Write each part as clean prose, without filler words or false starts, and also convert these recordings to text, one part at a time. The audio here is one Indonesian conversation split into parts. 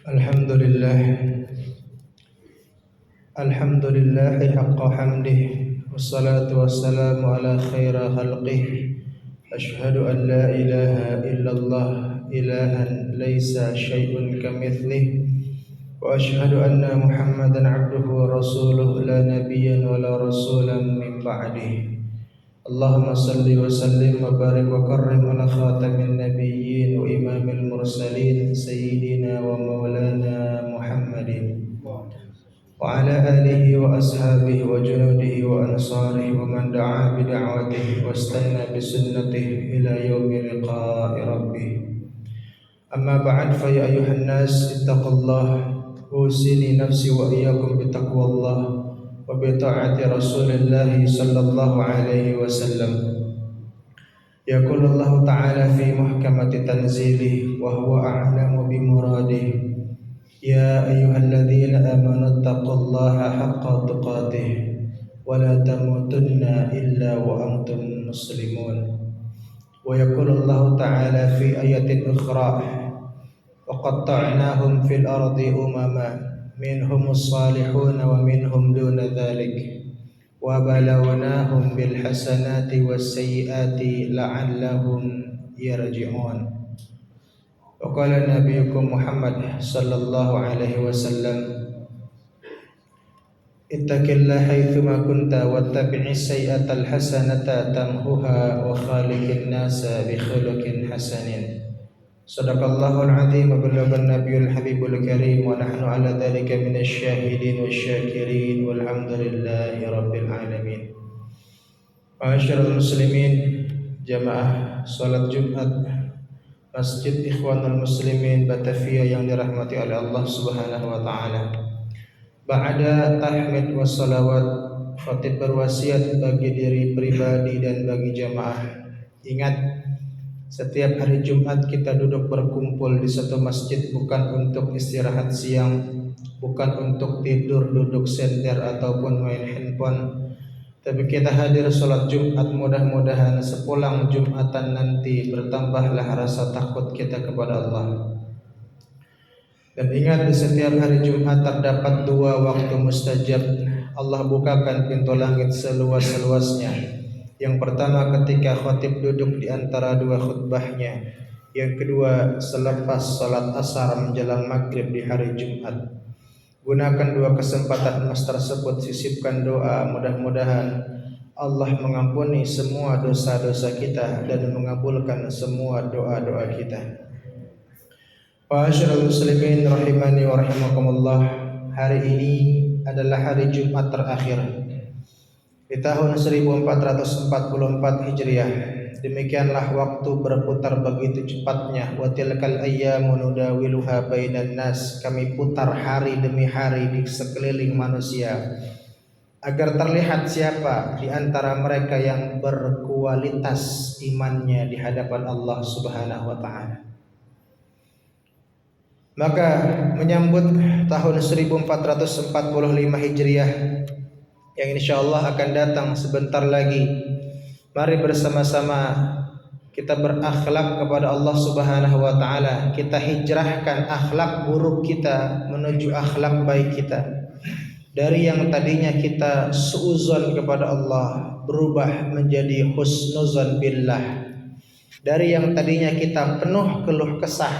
Alhamdulillah, alhamdulillah haqqa hamdih, wassalatu wassalamu ala khaira khalqih. Ashhadu an la ilaha illallah, ilahan laysa syai'un kamithlihi, wa ashhadu anna Muhammadan abduhu wa rasuluh, la nabiyyan wa la rasulan min ba'dih. Allahumma salli wa sallim wa barik wa karrim ala khatamin nabiyyin wa imamil mursalin sayyidina wa maulana Muhammadin wa ala alihi wa ashabihi wa junudihi wa ansarihi wa man da'a bi da'watihi wa istanna bi sunnatihi ila yaumi liqa'i rabbih. Amma ba'd, fa ya ayuhan nas ittaqullah, usini nafsi wa iyyakum bi taqwallah wa bi ta'ati Rasulillah sallallahu alaihi wasallam. Yaqulu Allah ta'ala fi muhkamati tanzilih wa huwa a'lamu bi muradih. Ya ayyuhalladzina amanu taqullaha haqqa tuqatih wa la tamutunna illa wa antum muslimun. Wa yaqulu Allah ta'ala fi ayatin ukhra, wa qatta'nahum fil ardi umama minhumus salihun wa minhum duna dhalik wa balawnahum bil hasanati was sayyiati la'allahum yarji'un. Wa qala nabiyukum Muhammad sallallahu alaihi wasallam, ittaqillaha haitsuma kunta wattabi'is sayyi'atal hasanata tamhuha wa khaliqin nasa bi khuluqin hasanin. Sadaqallahul azim wa ballaghan nabiyul habibul karim wa nahnu ala dzalika minasy syahidin wasyakirin walhamdulillahi rabbil alamin. Ma'asyiral muslimin, jamaah salat Jumat Masjid Ikhwanul Muslimin Batavia yang dirahmati oleh Allah Subhanahu wa taala. Ba'da tahmid wa salawat, khatib berwasiat bagi diri pribadi dan bagi jamaah. Ingat, setiap hari Jumat kita duduk berkumpul di satu masjid bukan untuk istirahat siang, bukan untuk tidur, duduk sender ataupun main handphone, tapi kita hadir sholat Jumat. Mudah-mudahan sepulang Jumatan nanti bertambahlah rasa takut kita kepada Allah. Dan ingat, di setiap hari Jumat terdapat dua waktu mustajab. Allah bukakan pintu langit seluas-luasnya. Yang pertama ketika khatib duduk di antara dua khutbahnya. Yang kedua selepas salat asar menjelang maghrib di hari Jumat. Gunakan dua kesempatan emas tersebut, sisipkan doa, mudah-mudahan Allah mengampuni semua dosa-dosa kita dan mengabulkan semua doa-doa kita. Ma'asyiral muslimin rahimani wa rahimakumullah, hari ini adalah hari Jumat terakhir di tahun 1444 Hijriah. Demikianlah waktu berputar begitu cepatnya. Wa tilkal ayyamu nudawiluha bainan nas. Kami putar hari demi hari di sekeliling manusia agar terlihat siapa di antara mereka yang berkualitas imannya di hadapan Allah Subhanahu wa taala. Maka menyambut tahun 1445 Hijriah yang insyaallah akan datang sebentar lagi, mari bersama-sama kita berakhlak kepada Allah Subhanahu wa taala. Kita hijrahkan akhlak buruk kita menuju akhlak baik kita. Dari yang tadinya kita suudzon kepada Allah berubah menjadi husnuzon billah. Dari yang tadinya kita penuh keluh kesah,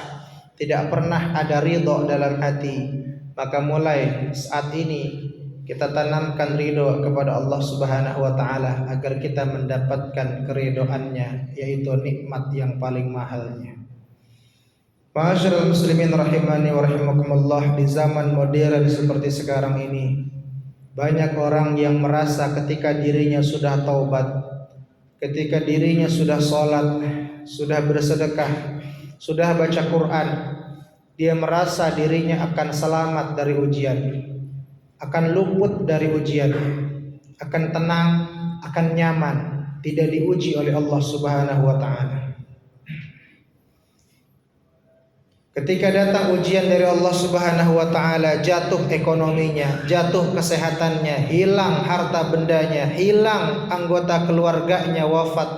tidak pernah ada ridho dalam hati, maka mulai saat ini kita tanamkan ridho kepada Allah Subhanahu wa taala agar kita mendapatkan keridhoannya, yaitu nikmat yang paling mahalnya. Ma'asyiral muslimin rahimani wa rahimakumullah, di zaman modern seperti sekarang ini banyak orang yang merasa ketika dirinya sudah taubat, ketika dirinya sudah sholat, sudah bersedekah, sudah baca Quran, dia merasa dirinya akan selamat dari ujian, akan luput dari ujian, akan tenang, akan nyaman, tidak diuji oleh Allah Subhanahu wa taala. Ketika datang ujian dari Allah Subhanahu wa taala, jatuh ekonominya, jatuh kesehatannya, hilang harta bendanya, hilang anggota keluarganya wafat.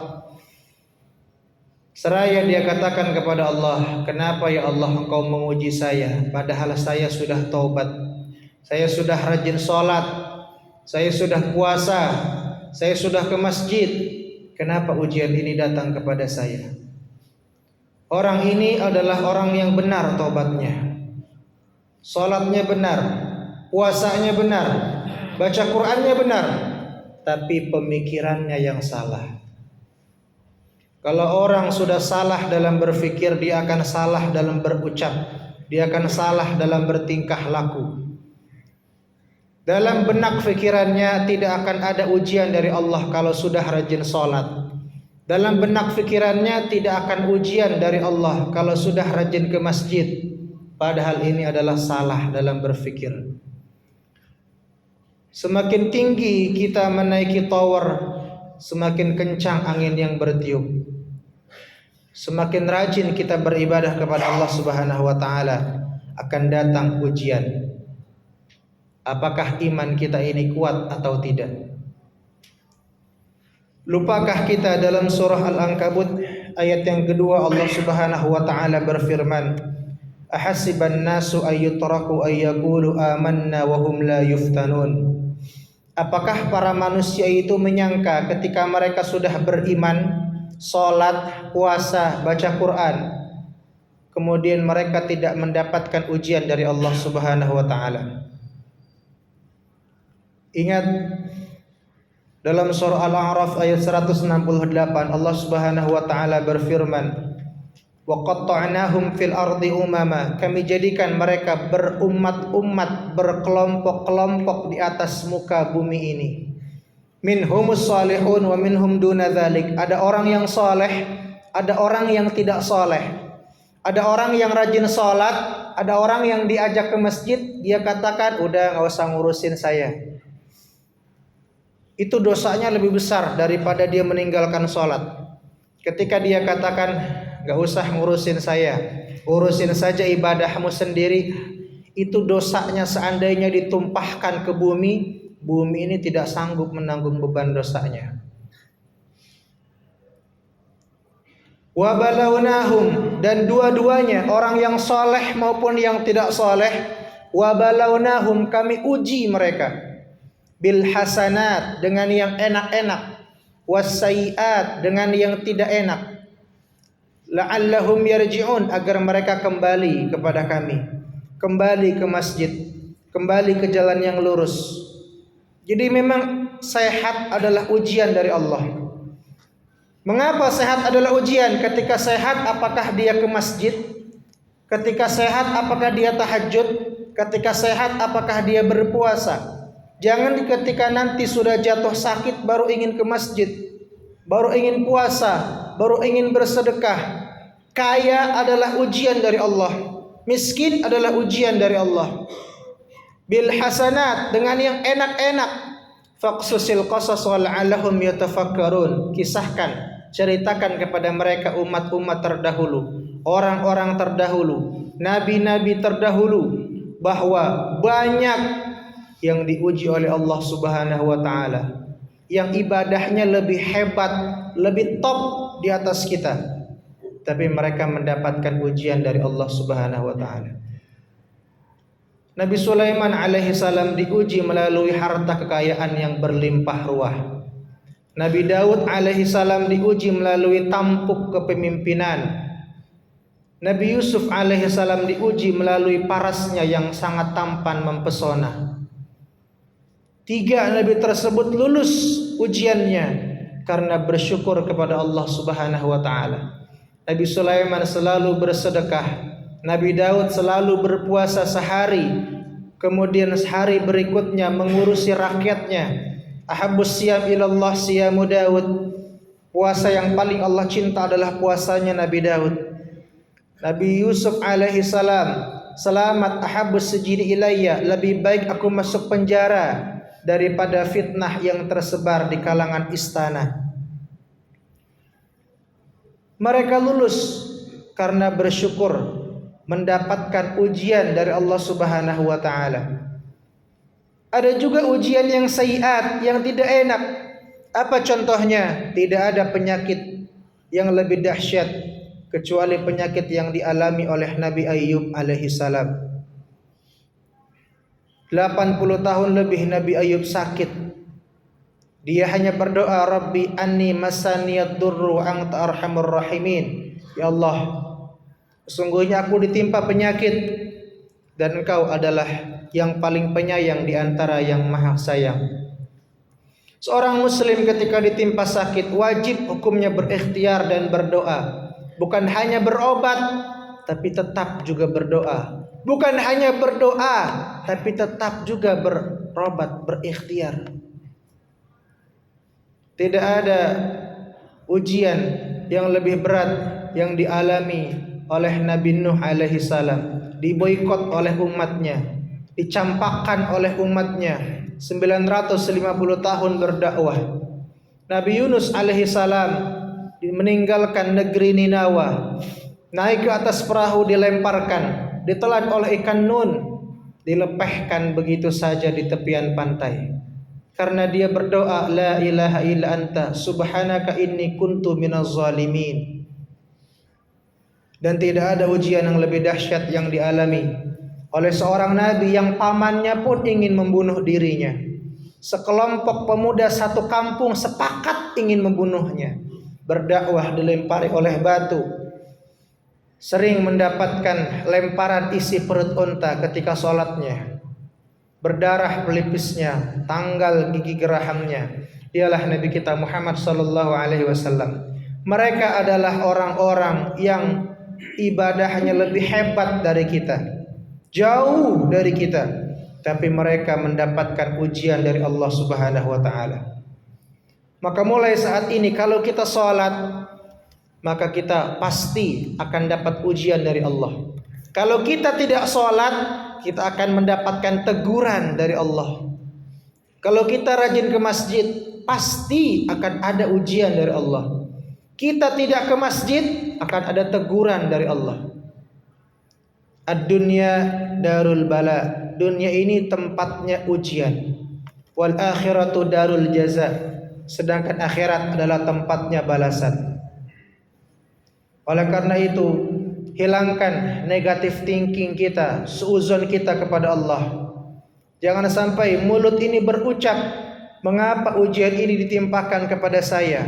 Seraya dia katakan kepada Allah, kenapa ya Allah engkau menguji saya, padahal saya sudah taubat, saya sudah rajin sholat, saya sudah puasa, saya sudah ke masjid. Kenapa ujian ini datang kepada saya? Orang ini adalah orang yang benar taubatnya, sholatnya benar, puasanya benar, baca Qur'annya benar, tapi pemikirannya yang salah. Kalau orang sudah salah dalam berfikir, dia akan salah dalam berucap, dia akan salah dalam bertingkah laku. Dalam benak fikirannya tidak akan ada ujian dari Allah kalau sudah rajin sholat. Dalam benak fikirannya tidak akan ujian dari Allah kalau sudah rajin ke masjid. Padahal ini adalah salah dalam berfikir. Semakin tinggi kita menaiki tower, semakin kencang angin yang bertiup. Semakin rajin kita beribadah kepada Allah Subhanahu wa taala, akan datang ujian. Apakah iman kita ini kuat atau tidak? Lupakah kita dalam surah Al-Ankabut ayat yang kedua Allah Subhanahu wa taala berfirman, "Ahasiban nasu ayyutraku ayyaqulu amanna wa hum la yuftanun." Apakah para manusia itu menyangka ketika mereka sudah beriman, sholat, puasa, baca Quran, kemudian mereka tidak mendapatkan ujian dari Allah Subhanahu wa taala? Ingat dalam surah Al-A'raf ayat 168 Allah Subhanahu wa taala berfirman, "Wa qatta'nahum fil ardi umama." Kami jadikan mereka berumat-umat, berkelompok-kelompok di atas muka bumi ini. Minhumus salihun wa minhum duna dzalik. Ada orang yang saleh, ada orang yang tidak saleh. Ada orang yang rajin salat, ada orang yang diajak ke masjid, dia katakan, "Udah enggak usah ngurusin saya." Itu dosanya lebih besar daripada dia meninggalkan salat. Ketika dia katakan, "Enggak usah ngurusin saya, urusin saja ibadahmu sendiri," itu dosanya seandainya ditumpahkan ke bumi, bumi ini tidak sanggup menanggung beban dosanya. Wa balawnahum, dan dua-duanya orang yang soleh maupun yang tidak soleh, wa balawnahum, kami uji mereka, bil hasanat, dengan yang enak-enak, was sayiat, dengan yang tidak enak, la'allahum yarji'un, agar mereka kembali kepada kami, kembali ke masjid, kembali ke jalan yang lurus. Jadi memang sehat adalah ujian dari Allah. Mengapa sehat adalah ujian? Ketika sehat apakah dia ke masjid? Ketika sehat apakah dia tahajud? Ketika sehat apakah dia berpuasa? Jangan ketika nanti sudah jatuh sakit baru ingin ke masjid, baru ingin puasa, baru ingin bersedekah. Kaya adalah ujian dari Allah, miskin adalah ujian dari Allah. Bil hasanat, dengan yang enak-enak. Faqsusil qasas wal'allahum yatafakkarun. Kisahkan, ceritakan kepada mereka umat-umat terdahulu, orang-orang terdahulu, nabi-nabi terdahulu, bahwa banyak yang diuji oleh Allah Subhanahu wa taala, yang ibadahnya lebih hebat, lebih top di atas kita, tapi mereka mendapatkan ujian dari Allah Subhanahu wa taala. Nabi Sulaiman alaihi salam diuji melalui harta kekayaan yang berlimpah ruah. Nabi Daud alaihi salam diuji melalui tampuk kepemimpinan. Nabi Yusuf alaihi salam diuji melalui parasnya yang sangat tampan mempesona. 3 nabi tersebut lulus ujiannya karena bersyukur kepada Allah Subhanahu wa taala. Nabi Sulaiman selalu bersedekah. Nabi Daud selalu berpuasa sehari, kemudian sehari berikutnya mengurusi rakyatnya. Ahabbus siyam ilallah siyamu Daud. Puasa yang paling Allah cinta adalah puasanya Nabi Daud. Nabi Yusuf alaihi salam, selamat ahabbus sijini ilayya, lebih baik aku masuk penjara daripada fitnah yang tersebar di kalangan istana. Mereka lulus karena bersyukur mendapatkan ujian dari Allah Subhanahu wa taala. Ada juga ujian yang sayiat, yang tidak enak. Apa contohnya? Tidak ada penyakit yang lebih dahsyat kecuali penyakit yang dialami oleh Nabi Ayub alaihi salam. 80 tahun lebih Nabi Ayub sakit. Dia hanya berdoa, Rabbi anni masaniyad durru wa anta arhamur rahimin. Ya Allah, sesungguhnya aku ditimpa penyakit dan Engkau adalah yang paling penyayang di antara yang maha sayang. Seorang muslim ketika ditimpa sakit wajib hukumnya berikhtiar dan berdoa. Bukan hanya berobat, tapi tetap juga berdoa. Bukan hanya berdoa, tapi tetap juga berobat, berikhtiar. Tidak ada ujian yang lebih berat yang dialami oleh Nabi Nuh alaihi salam. Diboikot oleh umatnya, dicampakkan oleh umatnya. 950 tahun berdakwah. Nabi Yunus alaihi salam meninggalkan negeri Ninawa, naik ke atas perahu, dilemparkan, ditelan oleh ikan nun, dilepehkan begitu saja di tepian pantai. Karena dia berdoa, la ilaha illa anta subhanaka inni kuntu minaz zalimin. Dan tidak ada ujian yang lebih dahsyat yang dialami oleh seorang nabi yang pamannya pun ingin membunuh dirinya. Sekelompok pemuda satu kampung sepakat ingin membunuhnya. Berdakwah dilempari oleh batu. Sering mendapatkan lemparan isi perut unta ketika sholatnya. Berdarah pelipisnya, tanggal gigi gerahamnya. Dialah Nabi kita Muhammad sallallahu alaihi wasallam. Mereka adalah orang-orang yang ibadahnya lebih hebat dari kita. Jauh dari kita, tapi mereka mendapatkan ujian dari Allah Subhanahu wa taala. Maka mulai saat ini kalau kita sholat, maka kita pasti akan dapat ujian dari Allah. Kalau kita tidak sholat, kita akan mendapatkan teguran dari Allah. Kalau kita rajin ke masjid, pasti akan ada ujian dari Allah. Kita tidak ke masjid, akan ada teguran dari Allah. Ad-dunya darul bala. Dunia ini tempatnya ujian. Wal akhiratu darul jaza. Sedangkan akhirat adalah tempatnya balasan. Oleh karena itu, hilangkan negative thinking kita, suuzon kita kepada Allah. Jangan sampai mulut ini berucap, mengapa ujian ini ditimpakan kepada saya?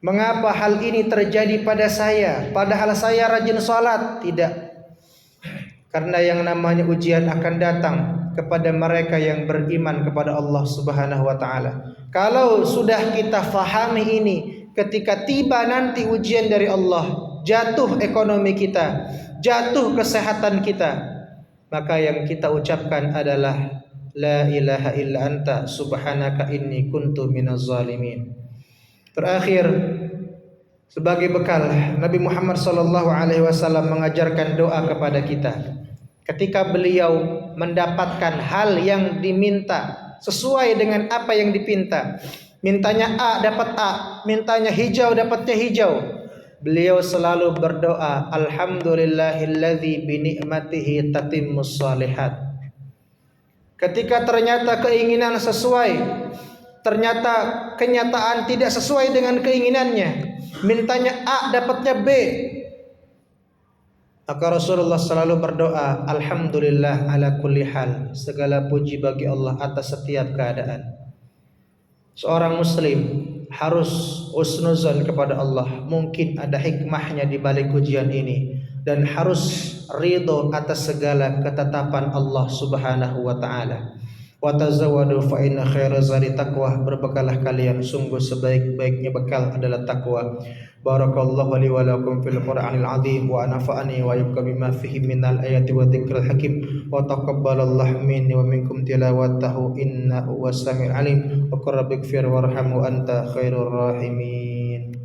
Mengapa hal ini terjadi pada saya? Padahal saya rajin sholat. Tidak. Karena yang namanya ujian akan datang kepada mereka yang beriman kepada Allah Subhanahu wa taala. Kalau sudah kita fahami ini, ketika tiba nanti ujian dari Allah, jatuh ekonomi kita, jatuh kesehatan kita, maka yang kita ucapkan adalah la ilaha illa anta subhanaka inni kuntu minaz zalimin. Terakhir, sebagai bekal, Nabi Muhammad sallallahu alaihi wasallam mengajarkan doa kepada kita. Ketika beliau mendapatkan hal yang diminta sesuai dengan apa yang dipinta, mintanya A dapat A, mintanya hijau dapatnya hijau, beliau selalu berdoa, alhamdulillahilladzi bi ni'matihi tatimmus shalihat. Ketika ternyata keinginan sesuai, ternyata kenyataan tidak sesuai dengan keinginannya, mintanya A dapatnya B, maka Rasulullah selalu berdoa, alhamdulillah ala kulli hal, segala puji bagi Allah atas setiap keadaan. Seorang muslim harus husnuzon kepada Allah. Mungkin ada hikmahnya di balik ujian ini, dan harus ridho atas segala ketetapan Allah Subhanahu wa taala. Wa tazawwadu fa inna khaira zadi taqwa. Berbekalah kalian, sungguh sebaik-baiknya bekal adalah takwa. Barakallahu li wa lakum fil Qur'anil azim wa nafa'ani wa yabqa bima fihi minal ayati wa dzikril hakim wa taqabbalallahu minni wa minkum tilawatahu innahu was samiul alim wa qur rabbighfir warham wa anta khairur rahimin.